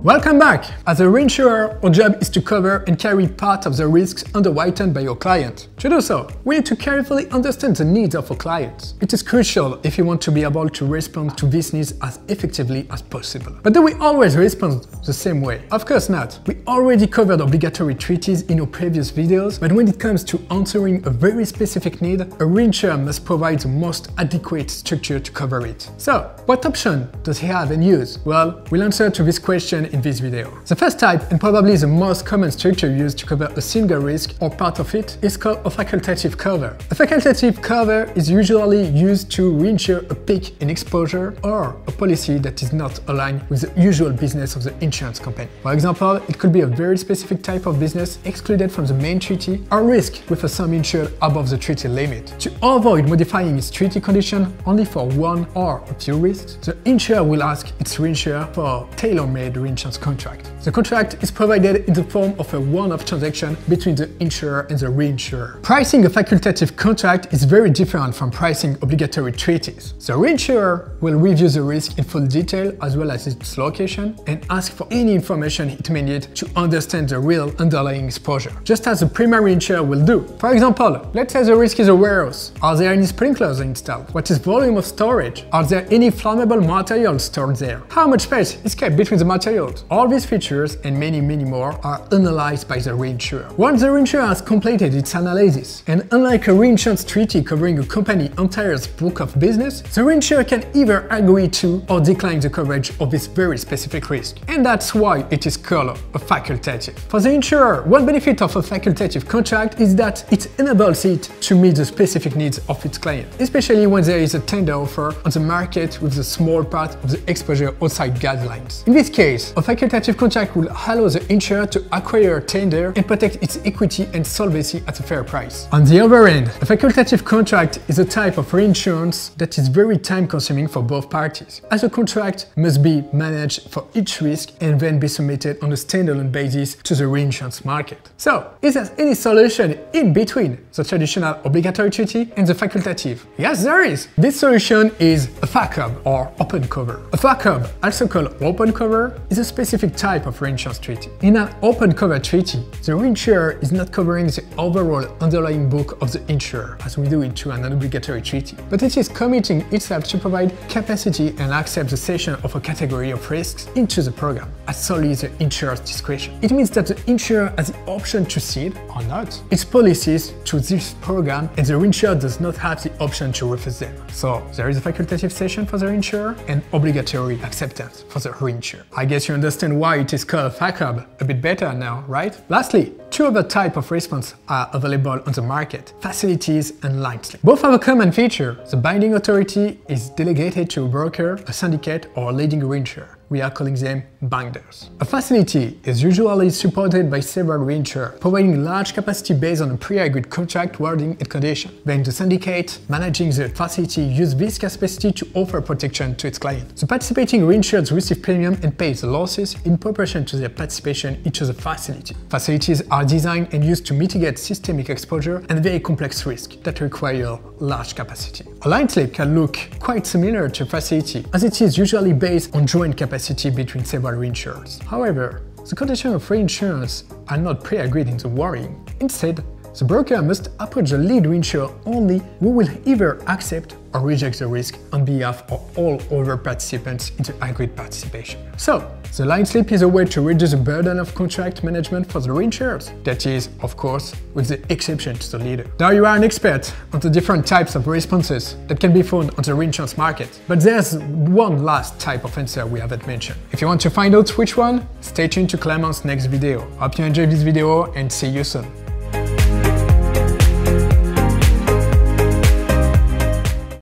Welcome back! As a reinsurer, our job is to cover and carry part of the risks underwritten by your client. To do so, we need to carefully understand the needs of our clients. It is crucial if you want to be able to respond to these needs as effectively as possible. But do we always respond the same way? Of course not. We already covered obligatory treaties in our previous videos, but when it comes to answering a very specific need, a reinsurer must provide the most adequate structure to cover it. So, what option does he have and use? Well, we'll answer to this question in this video. The first type, and probably the most common structure used to cover a single risk or part of it, is called a facultative cover. A facultative cover is usually used to reinsure a peak in exposure or a policy that is not aligned with the usual business of the insurance company. For example, it could be a very specific type of business excluded from the main treaty or risk with a sum insured above the treaty limit. To avoid modifying its treaty condition only for one or a few risks, the insurer will ask its reinsurer for a tailor-made reinsurance contract. The contract is provided in the form of a one-off transaction between the insurer and the reinsurer. Pricing a facultative contract is very different from pricing obligatory treaties. The reinsurer will review the risk in full detail as well as its location and ask for any information it may need to understand the real underlying exposure, just as the primary insurer will do. For example, let's say the risk is a warehouse. Are there any sprinklers installed? What is volume of storage? Are there any flammable materials stored there? How much space is kept between the materials? All these features and many more are analyzed by the reinsurer. Once the reinsurer has completed its analysis, and unlike a reinsurance treaty covering a company's entire book of business, the reinsurer can either agree to or decline the coverage of this very specific risk. And that's why it is called a facultative. For the insurer, one benefit of a facultative contract is that it enables it to meet the specific needs of its client, especially when there is a tender offer on the market with a small part of the exposure outside guidelines. In this case, a facultative contract will allow the insurer to acquire a tender and protect its equity and solvency at a fair price. On the other hand, a facultative contract is a type of reinsurance that is very time-consuming for both parties, as a contract must be managed for each risk and then be submitted on a standalone basis to the reinsurance market. So, is there any solution in between the traditional obligatory treaty and the facultative? Yes, there is! This solution is a FACOB, or open cover. A FACOB, also called open cover, is a specific type of reinsurance treaty. In an open cover treaty, the reinsurer is not covering the overall underlying book of the insurer, as we do into an obligatory treaty, but it is committing itself to provide capacity and accept the cession of a category of risks into the program, at solely the insurer's discretion. It means that the insurer has the option to cede, or not, its policies to this program, and the reinsurer does not have the option to refuse them. So, there is a facultative cession for the reinsurer and obligatory acceptance for the reinsurer. I guess you understand why it is called FACOB a bit better now, right? Lastly, two other types of response are available on the market: facilities and line slip. Both have a common feature: the binding authority is delegated to a broker, a syndicate, or a leading reinsurer. We are calling them binders. A facility is usually supported by several reinsurers, providing large capacity based on a pre-agreed contract wording and condition. Then the syndicate managing the facility uses this capacity to offer protection to its client. The participating reinsurers receive premium and pay the losses in proportion to their participation into the facility. Facilities are designed and used to mitigate systemic exposure and very complex risks that require large capacity. A line slip can look quite similar to a facility, as it is usually based on joint capacity between several reinsurers. However, the conditions of reinsurance are not pre-agreed in the wording. Instead, the broker must approach the lead reinsurer only, who will either accept or reject the risk on behalf of all other participants in the agreed participation. So, the line slip is a way to reduce the burden of contract management for the reinsurers. That is, of course, with the exception to the leader. Now you are an expert on the different types of responses that can be found on the reinsurance market. But there's one last type of answer we haven't mentioned. If you want to find out which one, stay tuned to Clément's next video. Hope you enjoyed this video and see you soon.